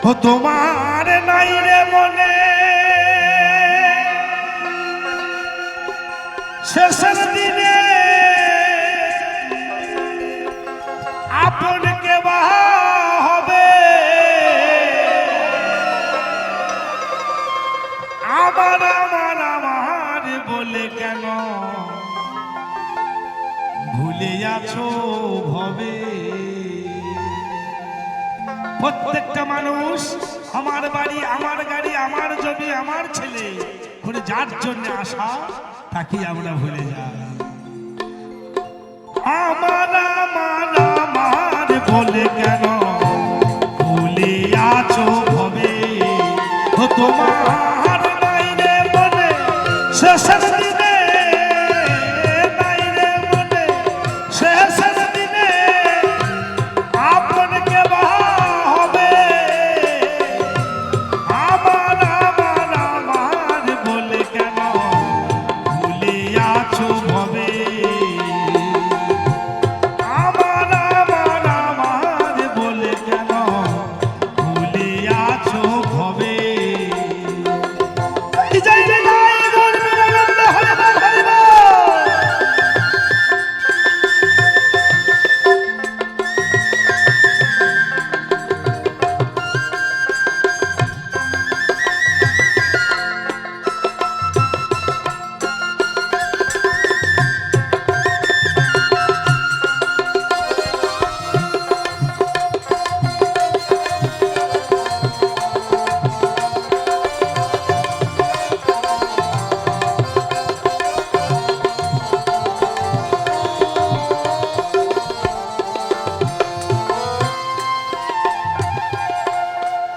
ও তোমার নাই রে মনে শেষের দিনে আপন কে হবে আমার আমার আমার বলে কেন ভুলে আছো ভবে। প্রত্যেকটা মানুষ আমার বাড়ি আমার গাড়ি আমার জমি আমার ছেলে করে যার জন্য আসা তাকে আমরা ভুলে যাই। আমার আমার আমার বলে কেন ভুলে আছো ভবে। ও তোমার নাই রে মনে শেষের দিনে নাই রে মনে শেষের দিনে আপন কে হবে আমার আমার আমার বলে কেন ভুলে আছো ভবে। আমার আমার আমার বলে কেন ভুলে আছো ভবে। জয় জয় জয় গোবিন্দ হরে হরে বল।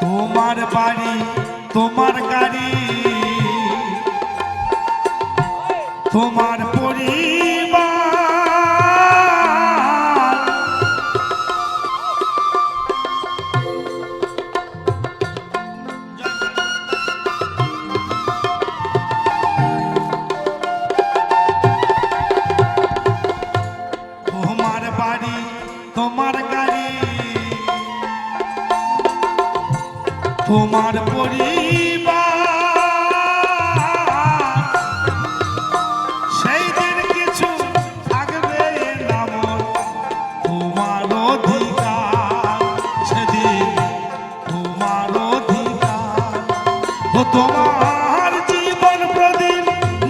তোমার বাড়ি তোমার গাড়ি তোমার পরিবার তোমার বাড়ি তোমার গাড়ি তোমার পরিবার সেই দিন কিছু থাকবে না মোর তোমার অধিকার সেদিন তোমার অধিকার। ও তোমার জীবন প্রদীপ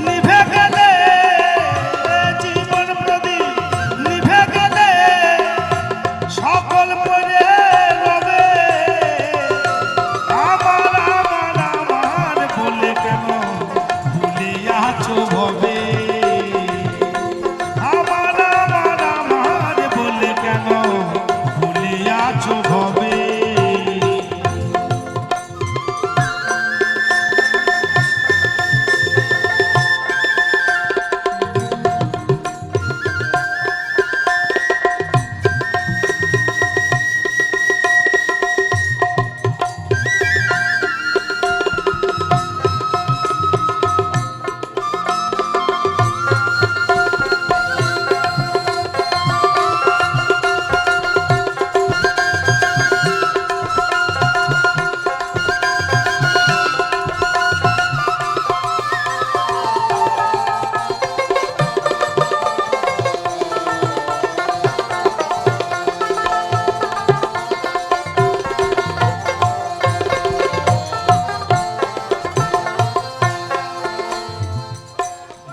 নিভে গেলে জীবন প্রদীপ নিভে গেলে সকল পরে রবে আমার আমার আমার বলে কেন ভুলে আছো ভবে। আমার আমার আমার বলে কেন ভুলে আছো ভবে।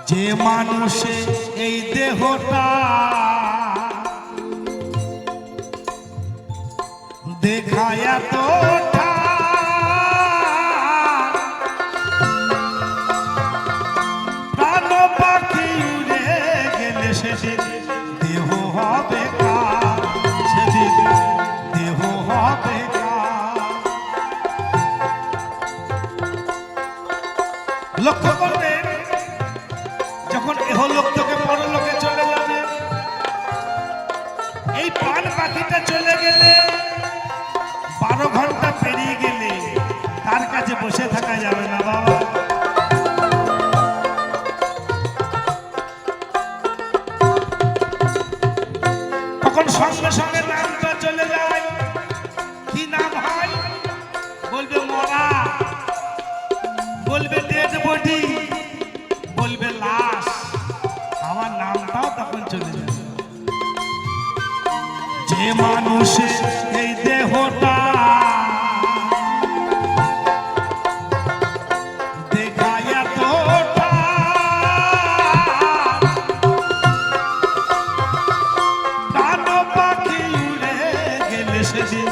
যে মানুষে এই দেহটা দেখায় এতটা প্রাণ পাখি উড়ে গেলে সেদিন দেহ হবে কার সেদিন দেহ হবে কার। লক্ষ্য করবেন যখন এহলোক থেকে পরলোকে চলে যাবে এই প্রাণ পাখিটা চলে গেলে 12 ঘন্টা পেরিয়ে গেলে তার কাছে বসে থাকা যাবে না বাবা। তখন সঙ্গে সঙ্গে নামটা চলে যায়। কি নাম হয়? বলবে ডেড বডি, বলবে লাশ, আমার নামটাও তখন চলে যাবে। যে মানুষের এই দেহটা দেখায় এতটা, ডান পাখি উড়ে গেলে সেদিন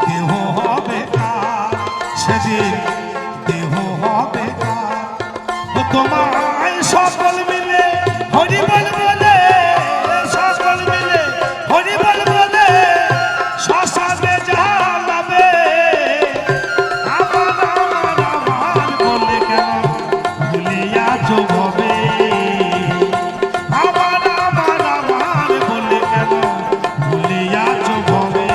দেহ হবে কার, সেদিন দেহ হবে কার। তোমায় সকল মিলে হরি বল বলে, সকল মিলে হরি বল বলে শ্মশানে জ্বালাবে। আমার আমার আমার বলে কেন ভুলিয়াছ ভবে, আমার আমার আমার বলে কেন ভুলিয়াছ ভবে।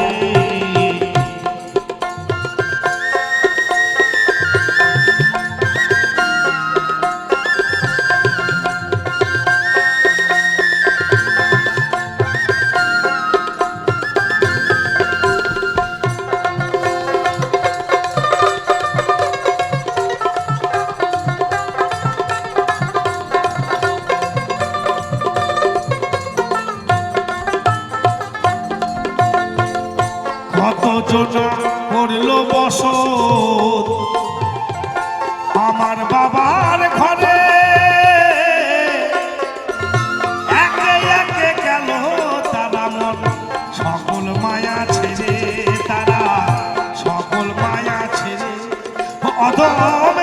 কতজনা করলো বসত আমার বাবার ঘরে, একে একে গেল তারা মন সকল মায়া ছেড়ে, তারা সকল মায়া ছেড়ে। অধম